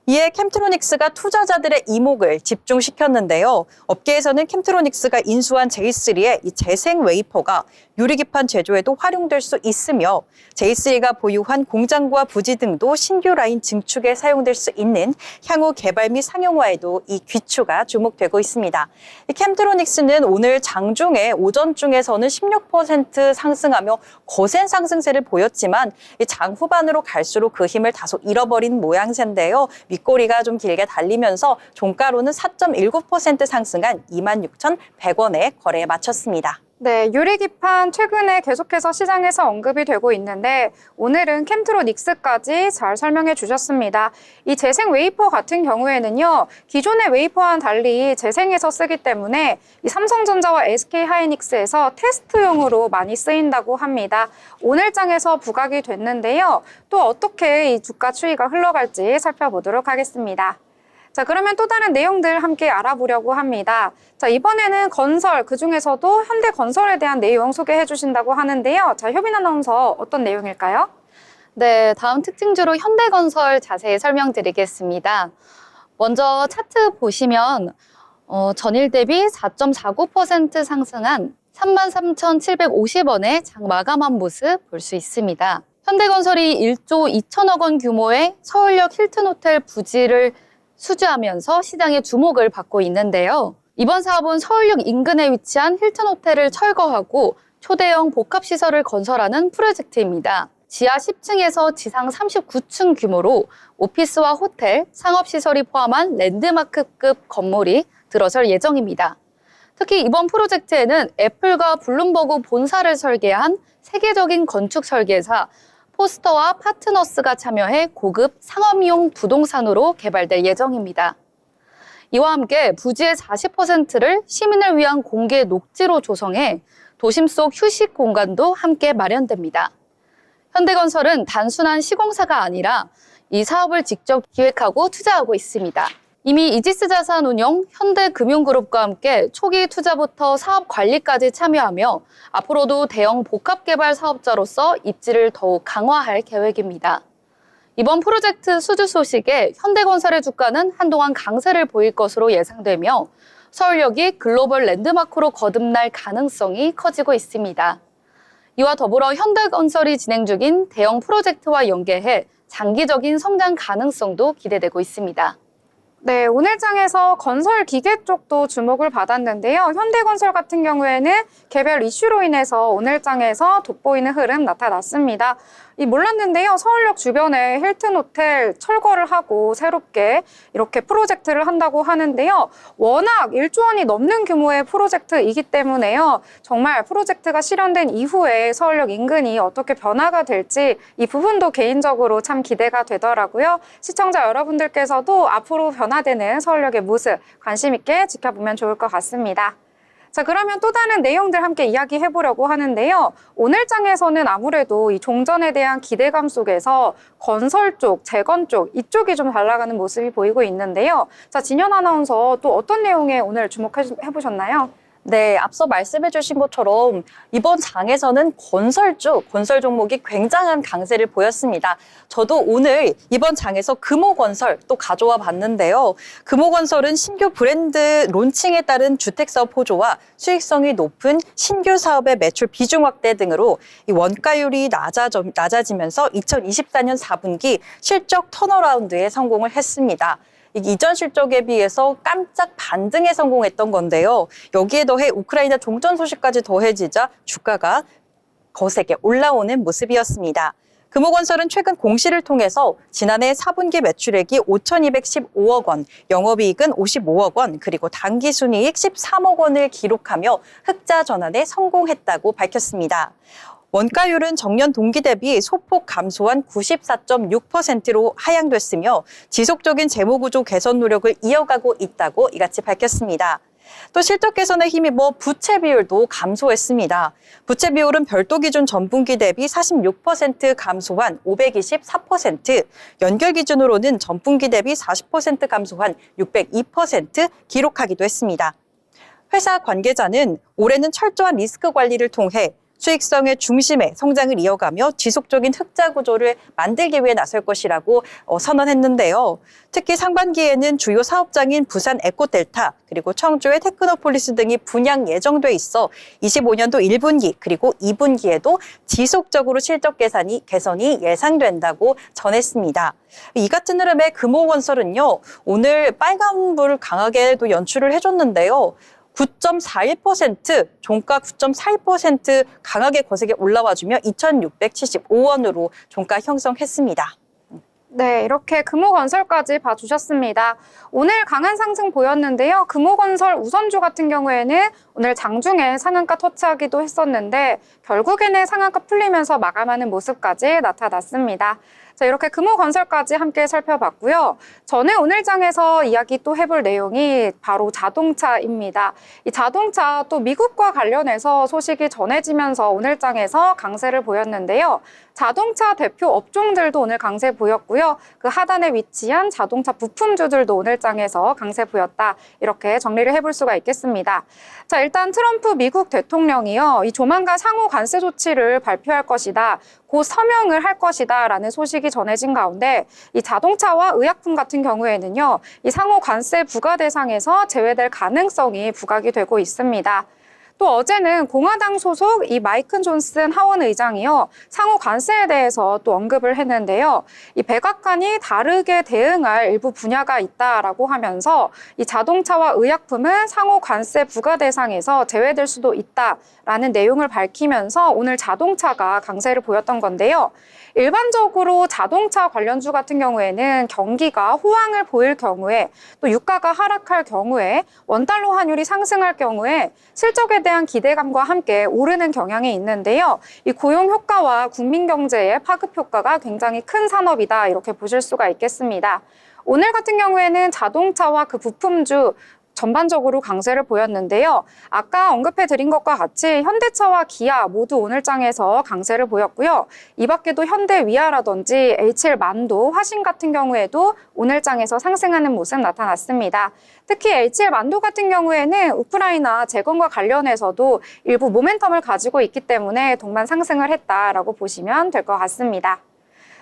이에 캠트로닉스가 투자자들의 이목을 집중시켰는데요. 업계에서는 캠트로닉스가 인수한 J3의 이 재생 웨이퍼가 유리기판 제조에도 활용될 수 있으며 J3가 보유한 공장과 부지 등도 신규 라인 증축에 사용될 수 있는 향후 개발 및 상용화에도 이 귀추가 주목되고 있습니다. 이 캠트로닉스는 오늘 장중에 오전중에서는 16% 상승하며 거센 상승세를 보였지만 이 장 후반으로 갈수록 그 힘을 다소 잃어버린 모양새인데요. 윗꼬리가 좀 길게 달리면서 종가로는 4.19% 상승한 26,100원에 거래에 마쳤습니다. 네, 유리기판 최근에 계속해서 시장에서 언급이 되고 있는데 오늘은 캠트로닉스까지 잘 설명해 주셨습니다. 이 재생 웨이퍼 같은 경우에는요, 기존의 웨이퍼와는 달리 재생해서 쓰기 때문에 이 삼성전자와 SK하이닉스에서 테스트용으로 많이 쓰인다고 합니다. 오늘 장에서 부각이 됐는데요. 또 어떻게 이 주가 추이가 흘러갈지 살펴보도록 하겠습니다. 자, 그러면 또 다른 내용들 함께 알아보려고 합니다. 자, 이번에는 건설, 그중에서도 현대건설에 대한 내용 소개해 주신다고 하는데요. 자, 효빈 아나운서 어떤 내용일까요? 네, 다음 특징주로 현대건설 자세히 설명드리겠습니다. 먼저 차트 보시면 전일 대비 4.49% 상승한 33,750원에 장 마감한 모습 볼 수 있습니다. 현대건설이 1조 2천억 원 규모의 서울역 힐튼호텔 부지를 수주하면서 시장의 주목을 받고 있는데요. 이번 사업은 서울역 인근에 위치한 힐튼호텔을 철거하고 초대형 복합시설을 건설하는 프로젝트입니다. 지하 10층에서 지상 39층 규모로 오피스와 호텔, 상업시설이 포함한 랜드마크급 건물이 들어설 예정입니다. 특히 이번 프로젝트에는 애플과 블룸버그 본사를 설계한 세계적인 건축 설계사 포스터와 파트너스가 참여해 고급 상업용 부동산으로 개발될 예정입니다. 이와 함께 부지의 40%를 시민을 위한 공개 녹지로 조성해 도심 속 휴식 공간도 함께 마련됩니다. 현대건설은 단순한 시공사가 아니라 이 사업을 직접 기획하고 투자하고 있습니다. 이미 이지스 자산운용, 현대금융그룹과 함께 초기 투자부터 사업 관리까지 참여하며 앞으로도 대형 복합개발 사업자로서 입지를 더욱 강화할 계획입니다. 이번 프로젝트 수주 소식에 현대건설의 주가는 한동안 강세를 보일 것으로 예상되며 서울역이 글로벌 랜드마크로 거듭날 가능성이 커지고 있습니다. 이와 더불어 현대건설이 진행 중인 대형 프로젝트와 연계해 장기적인 성장 가능성도 기대되고 있습니다. 네, 오늘 장에서 건설 기계 쪽도 주목을 받았는데요. 현대건설 같은 경우에는 개별 이슈로 인해서 오늘 장에서 돋보이는 흐름 나타났습니다. 몰랐는데요. 서울역 주변에 힐튼 호텔 철거를 하고 새롭게 이렇게 프로젝트를 한다고 하는데요. 워낙 1조 원이 넘는 규모의 프로젝트이기 때문에요. 정말 프로젝트가 실현된 이후에 서울역 인근이 어떻게 변화가 될지 이 부분도 개인적으로 참 기대가 되더라고요. 시청자 여러분들께서도 앞으로 변화되는 서울역의 모습 관심 있게 지켜보면 좋을 것 같습니다. 자, 그러면 또 다른 내용들 함께 이야기해 보려고 하는데요. 오늘 장에서는 아무래도 이 종전에 대한 기대감 속에서 건설 쪽, 재건 쪽 이쪽이 좀 잘 나가는 모습이 보이고 있는데요. 자, 진현 아나운서 또 어떤 내용에 오늘 주목해 보셨나요? 네, 앞서 말씀해 주신 것처럼 이번 장에서는 건설 쪽, 건설 종목이 굉장한 강세를 보였습니다. 저도 오늘 이번 장에서 금호건설 또 가져와 봤는데요. 금호건설은 신규 브랜드 론칭에 따른 주택사업 호조와 수익성이 높은 신규 사업의 매출 비중 확대 등으로 이 원가율이 낮아지면서 2024년 4분기 실적 턴어라운드에 성공을 했습니다. 이전 실적에 비해서 깜짝 반등에 성공했던 건데요. 여기에 더해 우크라이나 종전 소식까지 더해지자 주가가 거세게 올라오는 모습이었습니다. 금호건설은 최근 공시를 통해서 지난해 4분기 매출액이 5,215억 원, 영업이익은 55억 원, 그리고 당기순이익 13억 원을 기록하며 흑자 전환에 성공했다고 밝혔습니다. 원가율은 정년 동기 대비 소폭 감소한 94.6%로 하향됐으며 지속적인 재무구조 개선 노력을 이어가고 있다고 이같이 밝혔습니다. 또 실적 개선에 힘입어 부채 비율도 감소했습니다. 부채 비율은 별도 기준 전분기 대비 46% 감소한 524%, 연결 기준으로는 전분기 대비 40% 감소한 602% 기록하기도 했습니다. 회사 관계자는 올해는 철저한 리스크 관리를 통해 수익성의 중심에 성장을 이어가며 지속적인 흑자 구조를 만들기 위해 나설 것이라고 선언했는데요. 특히 상반기에는 주요 사업장인 부산 에코델타 그리고 청주의 테크노폴리스 등이 분양 예정돼 있어 25년도 1분기 그리고 2분기에도 지속적으로 실적 개선이 예상된다고 전했습니다. 이 같은 흐름의 금호건설은요, 오늘 빨간불을 강하게 또 연출을 해줬는데요. 9.41%, 종가 9.41% 강하게 거세게 올라와주며 2,675원으로 종가 형성했습니다. 네, 이렇게 금호건설까지 봐주셨습니다. 오늘 강한 상승 보였는데요. 금호건설 우선주 같은 경우에는 오늘 장중에 상한가 터치하기도 했었는데 결국에는 상한가 풀리면서 마감하는 모습까지 나타났습니다. 자, 이렇게 금호건설까지 함께 살펴봤고요. 저는 오늘 장에서 이야기 또 해볼 내용이 바로 자동차입니다. 이 자동차 또 미국과 관련해서 소식이 전해지면서 오늘 장에서 강세를 보였는데요. 자동차 대표 업종들도 오늘 강세 보였고요. 그 하단에 위치한 자동차 부품주들도 오늘 장에서 강세 보였다. 이렇게 정리를 해볼 수가 있겠습니다. 자, 일단 트럼프 미국 대통령이요. 이 조만간 상호 관세 조치를 발표할 것이다. 곧 서명을 할 것이다 라는 소식이 전해진 가운데 이 자동차와 의약품 같은 경우에는요. 이 상호 관세 부과 대상에서 제외될 가능성이 부각이 되고 있습니다. 또 어제는 공화당 소속 이 마이크 존슨 하원 의장이요. 상호 관세에 대해서 또 언급을 했는데요. 이 백악관이 다르게 대응할 일부 분야가 있다라고 하면서 이 자동차와 의약품은 상호 관세 부과 대상에서 제외될 수도 있다라는 내용을 밝히면서 오늘 자동차가 강세를 보였던 건데요. 일반적으로 자동차 관련주 같은 경우에는 경기가 호황을 보일 경우에 또 유가가 하락할 경우에 원달러 환율이 상승할 경우에 실적에 대한 기대감과 함께 오르는 경향이 있는데요. 이 고용 효과와 국민 경제의 파급 효과가 굉장히 큰 산업이다 이렇게 보실 수가 있겠습니다. 오늘 같은 경우에는 자동차와 그 부품주 전반적으로 강세를 보였는데요. 아까 언급해드린 것과 같이 현대차와 기아 모두 오늘 장에서 강세를 보였고요. 이 밖에도 현대위아라든지 HL만도, 화신 같은 경우에도 오늘 장에서 상승하는 모습 나타났습니다. 특히 HL만도 같은 경우에는 우크라이나 재건과 관련해서도 일부 모멘텀을 가지고 있기 때문에 동반 상승을 했다라고 보시면 될 것 같습니다.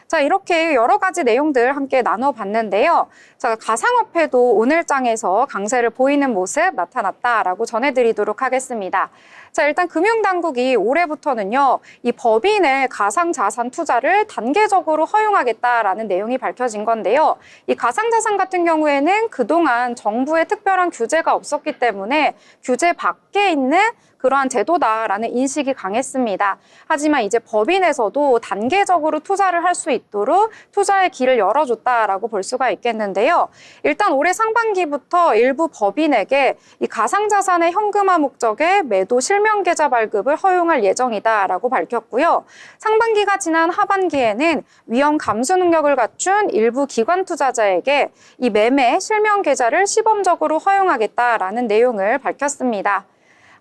자, 이렇게 여러 가지 내용들 함께 나눠봤는데요. 자, 가상화폐도 오늘 장에서 강세를 보이는 모습 나타났다라고 전해드리도록 하겠습니다. 자, 일단 금융당국이 올해부터는요, 이 법인의 가상자산 투자를 단계적으로 허용하겠다라는 내용이 밝혀진 건데요. 이 가상자산 같은 경우에는 그동안 정부의 특별한 규제가 없었기 때문에 규제 밖에 있는 그러한 제도다라는 인식이 강했습니다. 하지만 이제 법인에서도 단계적으로 투자를 할 수 있도록 투자의 길을 열어줬다라고 볼 수가 있겠는데요. 일단 올해 상반기부터 일부 법인에게 이 가상자산의 현금화 목적의 매도 실명 계좌 발급을 허용할 예정이다라고 밝혔고요. 상반기가 지난 하반기에는 위험 감수 능력을 갖춘 일부 기관 투자자에게 이 매매 실명 계좌를 시범적으로 허용하겠다라는 내용을 밝혔습니다.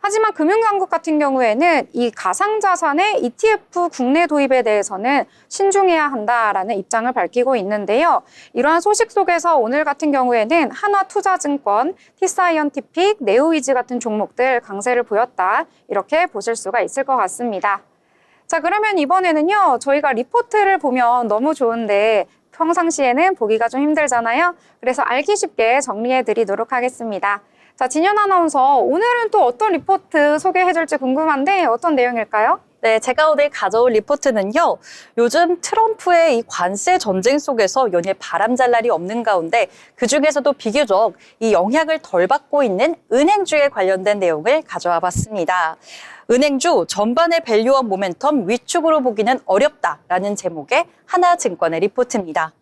하지만 금융당국 같은 경우에는 이 가상자산의 ETF 국내 도입에 대해서는 신중해야 한다라는 입장을 밝히고 있는데요. 이러한 소식 속에서 오늘 같은 경우에는 한화투자증권, T사이언티픽, 네오이지 같은 종목들 강세를 보였다. 이렇게 보실 수가 있을 것 같습니다. 자, 그러면 이번에는요. 저희가 리포트를 보면 너무 좋은데 평상시에는 보기가 좀 힘들잖아요. 그래서 알기 쉽게 정리해 드리도록 하겠습니다. 자, 진현 아나운서, 오늘은 또 어떤 리포트 소개해줄지 궁금한데 어떤 내용일까요? 네, 제가 오늘 가져올 리포트는요. 요즘 트럼프의 이 관세 전쟁 속에서 연일 바람잘 날이 없는 가운데 그중에서도 비교적 이 영향을 덜 받고 있는 은행주에 관련된 내용을 가져와 봤습니다. 은행주 전반의 밸류업 모멘텀 위축으로 보기는 어렵다라는 제목의 하나증권의 리포트입니다.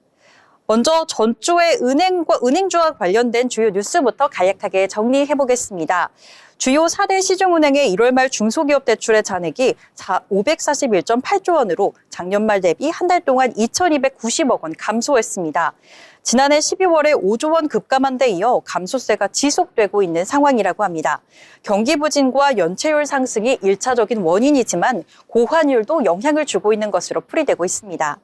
먼저 전주의 은행주와 관련된 주요 뉴스부터 간략하게 정리해 보겠습니다. 주요 4대 시중은행의 1월 말 중소기업 대출의 잔액이 541.8조 원으로 작년 말 대비 한 달 동안 2,290억 원 감소했습니다. 지난해 12월에 5조 원 급감한 데 이어 감소세가 지속되고 있는 상황이라고 합니다. 경기 부진과 연체율 상승이 1차적인 원인이지만 고환율도 영향을 주고 있는 것으로 풀이되고 있습니다.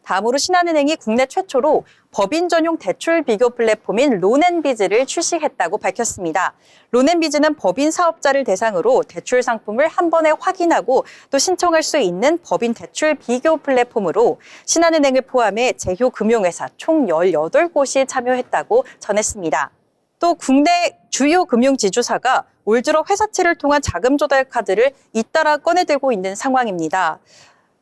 다음으로 신한은행이 국내 최초로 법인 전용 대출 비교 플랫폼인 론앤비즈를 출시했다고 밝혔습니다. 론앤비즈는 법인 사업자를 대상으로 대출 상품을 한 번에 확인하고 또 신청할 수 있는 법인 대출 비교 플랫폼으로 신한은행을 포함해 제휴 금융회사 총 18곳이 참여했다고 전했습니다. 또 국내 주요 금융지주사가 올 들어 회사채를 통한 자금 조달 카드를 잇따라 꺼내들고 있는 상황입니다.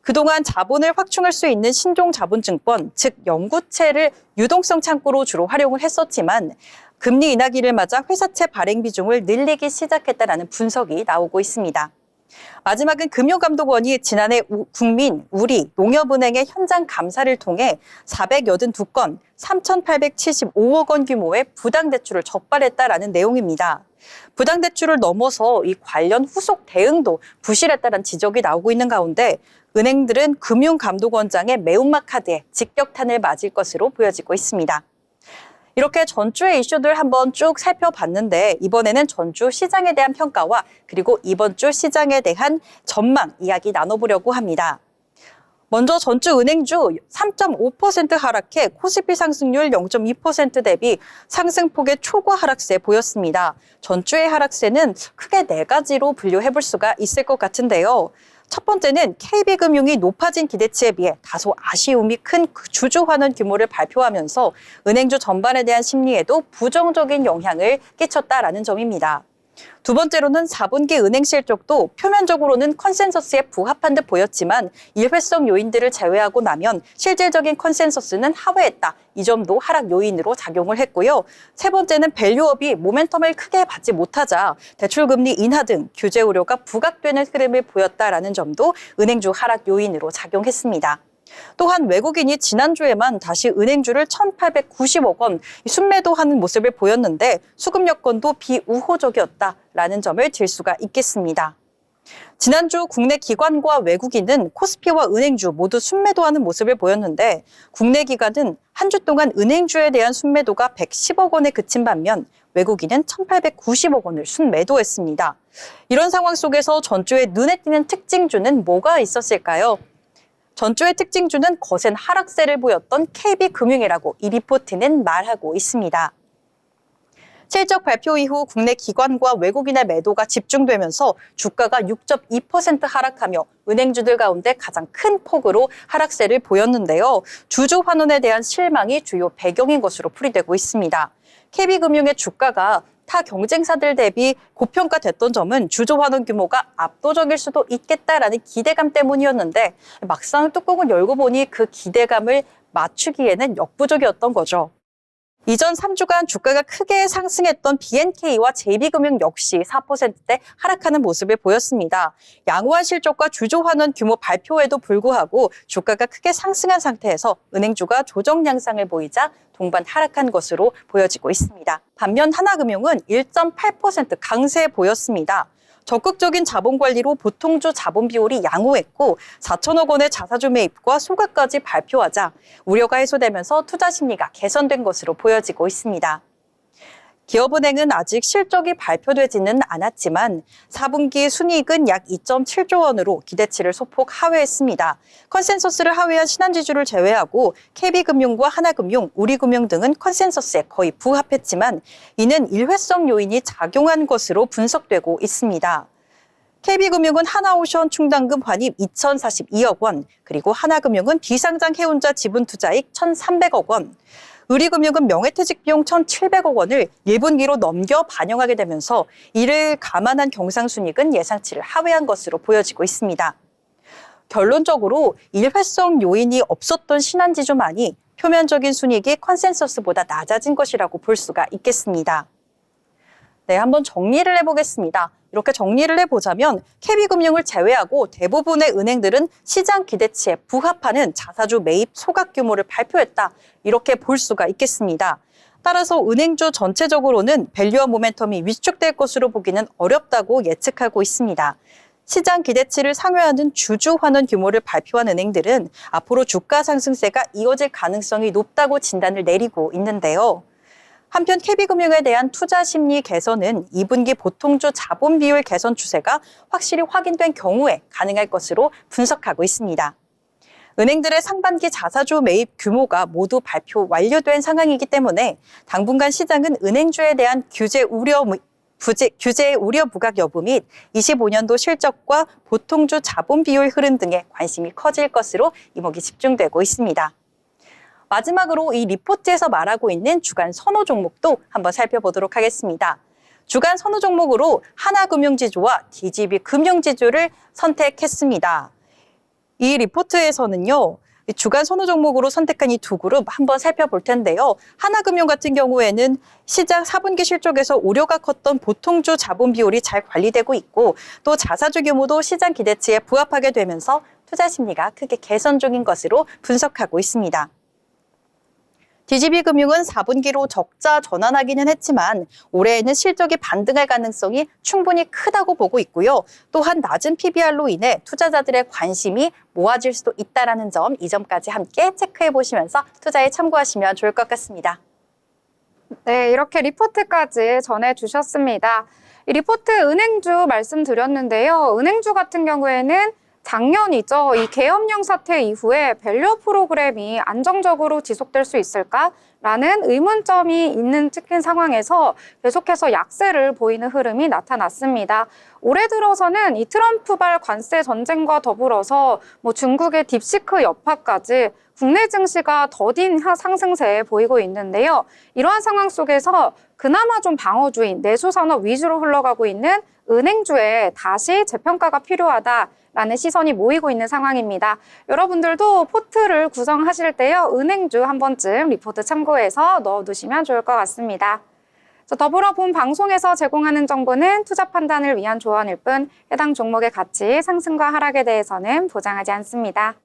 그동안 자본을 확충할 수 있는 신종자본증권, 즉 영구채를 유동성 창구로 주로 활용을 했었지만 금리 인하기를 맞아 회사채 발행 비중을 늘리기 시작했다는 분석이 나오고 있습니다. 마지막은 금융감독원이 지난해 국민, 우리, 농협은행의 현장 감사를 통해 482건, 3,875억 원 규모의 부당대출을 적발했다라는 내용입니다. 부당대출을 넘어서 이 관련 후속 대응도 부실했다는 지적이 나오고 있는 가운데 은행들은 금융감독원장의 매운맛 카드에 직격탄을 맞을 것으로 보여지고 있습니다. 이렇게 전주의 이슈들 한번 쭉 살펴봤는데 이번에는 전주 시장에 대한 평가와 그리고 이번 주 시장에 대한 전망 이야기 나눠보려고 합니다. 먼저 전주 은행주 3.5% 하락해 코스피 상승률 0.2% 대비 상승폭의 초과 하락세 보였습니다. 전주의 하락세는 크게 4가지로 분류해볼 수가 있을 것 같은데요. 첫 번째는 KB금융이 높아진 기대치에 비해 다소 아쉬움이 큰 주주 환원 규모를 발표하면서 은행주 전반에 대한 심리에도 부정적인 영향을 끼쳤다라는 점입니다. 두 번째로는 4분기 은행 실적도 표면적으로는 컨센서스에 부합한 듯 보였지만 일회성 요인들을 제외하고 나면 실질적인 컨센서스는 하회했다. 이 점도 하락 요인으로 작용을 했고요. 세 번째는 밸류업이 모멘텀을 크게 받지 못하자 대출금리 인하 등 규제 우려가 부각되는 흐름을 보였다라는 점도 은행주 하락 요인으로 작용했습니다. 또한 외국인이 지난주에만 다시 은행주를 1,890억 원 순매도하는 모습을 보였는데 수급 여건도 비우호적이었다라는 점을 들 수가 있겠습니다. 지난주 국내 기관과 외국인은 코스피와 은행주 모두 순매도하는 모습을 보였는데 국내 기관은 한 주 동안 은행주에 대한 순매도가 110억 원에 그친 반면 외국인은 1,890억 원을 순매도했습니다. 이런 상황 속에서 전주에 눈에 띄는 특징주는 뭐가 있었을까요? 전주의 특징주는 거센 하락세를 보였던 KB금융이라고 이 리포트는 말하고 있습니다. 실적 발표 이후 국내 기관과 외국인의 매도가 집중되면서 주가가 6.2% 하락하며 은행주들 가운데 가장 큰 폭으로 하락세를 보였는데요. 주주 환원에 대한 실망이 주요 배경인 것으로 풀이되고 있습니다. KB금융의 주가가 타 경쟁사들 대비 고평가됐던 점은 주주 환원 규모가 압도적일 수도 있겠다라는 기대감 때문이었는데 막상 뚜껑을 열고 보니 그 기대감을 맞추기에는 역부족이었던 거죠. 이전 3주간 주가가 크게 상승했던 BNK와 JB금융 역시 4%대 하락하는 모습을 보였습니다. 양호한 실적과 주주 환원 규모 발표에도 불구하고 주가가 크게 상승한 상태에서 은행주가 조정 양상을 보이자 동반 하락한 것으로 보여지고 있습니다. 반면 하나금융은 1.8% 강세 보였습니다. 적극적인 자본 관리로 보통주 자본 비율이 양호했고 4천억 원의 자사주 매입과 소각까지 발표하자 우려가 해소되면서 투자 심리가 개선된 것으로 보여지고 있습니다. 기업은행은 아직 실적이 발표되지는 않았지만 4분기 순이익은 약 2.7조 원으로 기대치를 소폭 하회했습니다. 컨센서스를 하회한 신한지주를 제외하고 KB금융과 하나금융, 우리금융 등은 컨센서스에 거의 부합했지만 이는 일회성 요인이 작용한 것으로 분석되고 있습니다. KB금융은 하나오션 충당금 환입 2,042억 원, 그리고 하나금융은 비상장 해운자 지분 투자익 1,300억 원, 우리금융은 명예퇴직 비용 1,700억 원을 1분기로 넘겨 반영하게 되면서 이를 감안한 경상순이익은 예상치를 하회한 것으로 보여지고 있습니다. 결론적으로 일회성 요인이 없었던 신한지주만이 표면적인 순이익이 컨센서스보다 낮아진 것이라고 볼 수가 있겠습니다. 네, 한번 정리를 해보겠습니다. 이렇게 정리를 해보자면 KB금융을 제외하고 대부분의 은행들은 시장 기대치에 부합하는 자사주 매입 소각 규모를 발표했다. 이렇게 볼 수가 있겠습니다. 따라서 은행주 전체적으로는 밸류업 모멘텀이 위축될 것으로 보기는 어렵다고 예측하고 있습니다. 시장 기대치를 상회하는 주주 환원 규모를 발표한 은행들은 앞으로 주가 상승세가 이어질 가능성이 높다고 진단을 내리고 있는데요. 한편 KB금융에 대한 투자 심리 개선은 2분기 보통주 자본 비율 개선 추세가 확실히 확인된 경우에 가능할 것으로 분석하고 있습니다. 은행들의 상반기 자사주 매입 규모가 모두 발표 완료된 상황이기 때문에 당분간 시장은 은행주에 대한 규제 우려 부각 여부 및 25년도 실적과 보통주 자본 비율 흐름 등에 관심이 커질 것으로 이목이 집중되고 있습니다. 마지막으로 이 리포트에서 말하고 있는 주간 선호 종목도 한번 살펴보도록 하겠습니다. 주간 선호 종목으로 하나금융지주와 DGB 금융지주를 선택했습니다. 이 리포트에서는요, 주간 선호 종목으로 선택한 이 두 그룹 한번 살펴볼 텐데요. 하나금융 같은 경우에는 시장 4분기 실적에서 우려가 컸던 보통주 자본 비율이 잘 관리되고 있고 또 자사주 규모도 시장 기대치에 부합하게 되면서 투자 심리가 크게 개선 중인 것으로 분석하고 있습니다. DGB금융은 4분기로 적자 전환하기는 했지만 올해에는 실적이 반등할 가능성이 충분히 크다고 보고 있고요. 또한 낮은 PBR로 인해 투자자들의 관심이 모아질 수도 있다는 점, 이 점까지 함께 체크해 보시면서 투자에 참고하시면 좋을 것 같습니다. 네, 이렇게 리포트까지 전해주셨습니다. 이 리포트 은행주 말씀드렸는데요. 은행주 같은 경우에는 작년이죠. 이 계엄령 사태 이후에 밸류 프로그램이 안정적으로 지속될 수 있을까라는 의문점이 있는 찍힌 상황에서 계속해서 약세를 보이는 흐름이 나타났습니다. 올해 들어서는 이 트럼프발 관세 전쟁과 더불어서 중국의 딥시크 여파까지 국내 증시가 더딘 상승세에 보이고 있는데요. 이러한 상황 속에서 그나마 좀 방어주인 내수산업 위주로 흘러가고 있는 은행주에 다시 재평가가 필요하다라는 시선이 모이고 있는 상황입니다. 여러분들도 포트를 구성하실 때요, 은행주 한 번쯤 리포트 참고해서 넣어두시면 좋을 것 같습니다. 더불어 본 방송에서 제공하는 정보는 투자 판단을 위한 조언일 뿐 해당 종목의 가치, 상승과 하락에 대해서는 보장하지 않습니다.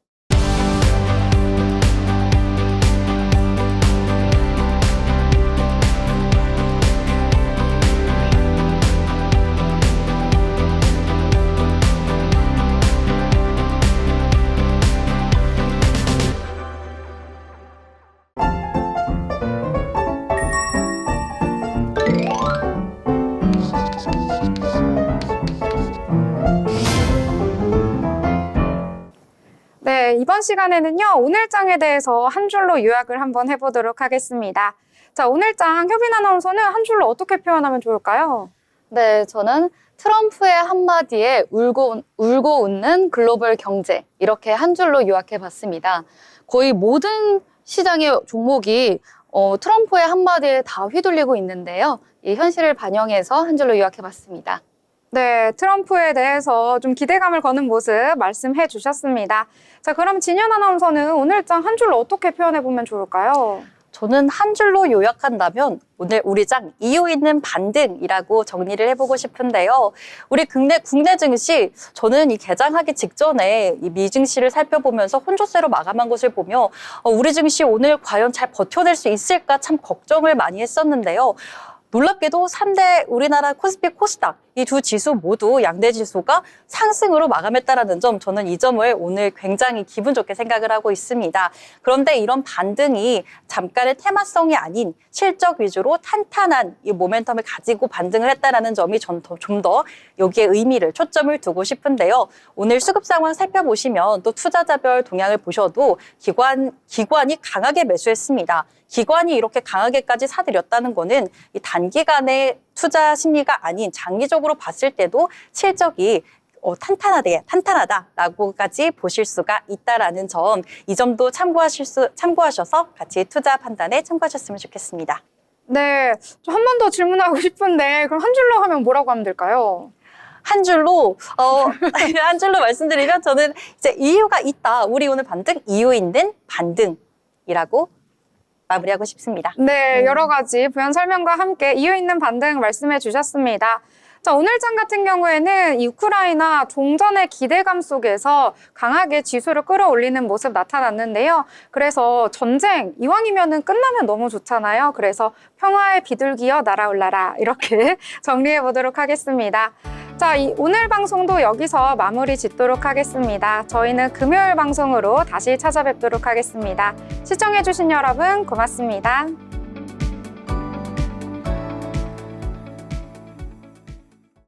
네, 이번 시간에는요, 오늘장에 대해서 한 줄로 요약을 한번 해보도록 하겠습니다. 자, 오늘장 효빈 아나운서는 한 줄로 어떻게 표현하면 좋을까요? 네, 저는 트럼프의 한마디에 울고 웃는 글로벌 경제, 이렇게 한 줄로 요약해 봤습니다. 거의 모든 시장의 종목이 트럼프의 한마디에 다 휘둘리고 있는데요. 이 현실을 반영해서 한 줄로 요약해 봤습니다. 네, 트럼프에 대해서 좀 기대감을 거는 모습 말씀해 주셨습니다. 자, 그럼 진현 아나운서는 오늘장 한 줄로 어떻게 표현해보면 좋을까요? 저는 한 줄로 요약한다면 오늘 우리 장 이유 있는 반등이라고 정리를 해보고 싶은데요. 우리 국내 증시, 저는 이 개장하기 직전에 이 미증시를 살펴보면서 혼조세로 마감한 것을 보며 우리 증시 오늘 과연 잘 버텨낼 수 있을까 참 걱정을 많이 했었는데요. 놀랍게도 3대 우리나라 코스피, 코스닥 이 두 지수 모두 양대 지수가 상승으로 마감했다는 점, 저는 이 점을 오늘 굉장히 기분 좋게 생각을 하고 있습니다. 그런데 이런 반등이 잠깐의 테마성이 아닌 실적 위주로 탄탄한 이 모멘텀을 가지고 반등을 했다는 점이 좀 더 여기에 의미를, 초점을 두고 싶은데요. 오늘 수급 상황 살펴보시면 또 투자자별 동향을 보셔도 기관이 강하게 매수했습니다. 기관이 이렇게 강하게까지 사들였다는 거는 이 단기간의 투자 심리가 아닌 장기적으로 봤을 때도 실적이 탄탄하다라고까지 보실 수가 있다라는 점, 이 점도 참고하셔서 같이 투자 판단에 참고하셨으면 좋겠습니다. 네, 한 번 더 질문하고 싶은데 그럼 한 줄로 하면 뭐라고 하면 될까요? 한 줄로 말씀드리면 저는 이제 이유가 있다. 우리 오늘 반등, 이유 있는 반등이라고 마무리하고 싶습니다. 네, 여러 가지 부연 설명과 함께 이유 있는 반등 말씀해 주셨습니다. 자, 오늘장 같은 경우에는 이 우크라이나 종전의 기대감 속에서 강하게 지수를 끌어올리는 모습 나타났는데요. 그래서 전쟁, 이왕이면은 끝나면 너무 좋잖아요. 그래서 평화의 비둘기여 날아올라라, 이렇게 정리해 보도록 하겠습니다. 자, 오늘 방송도 여기서 마무리 짓도록 하겠습니다. 저희는 금요일 방송으로 다시 찾아뵙도록 하겠습니다. 시청해주신 여러분 고맙습니다.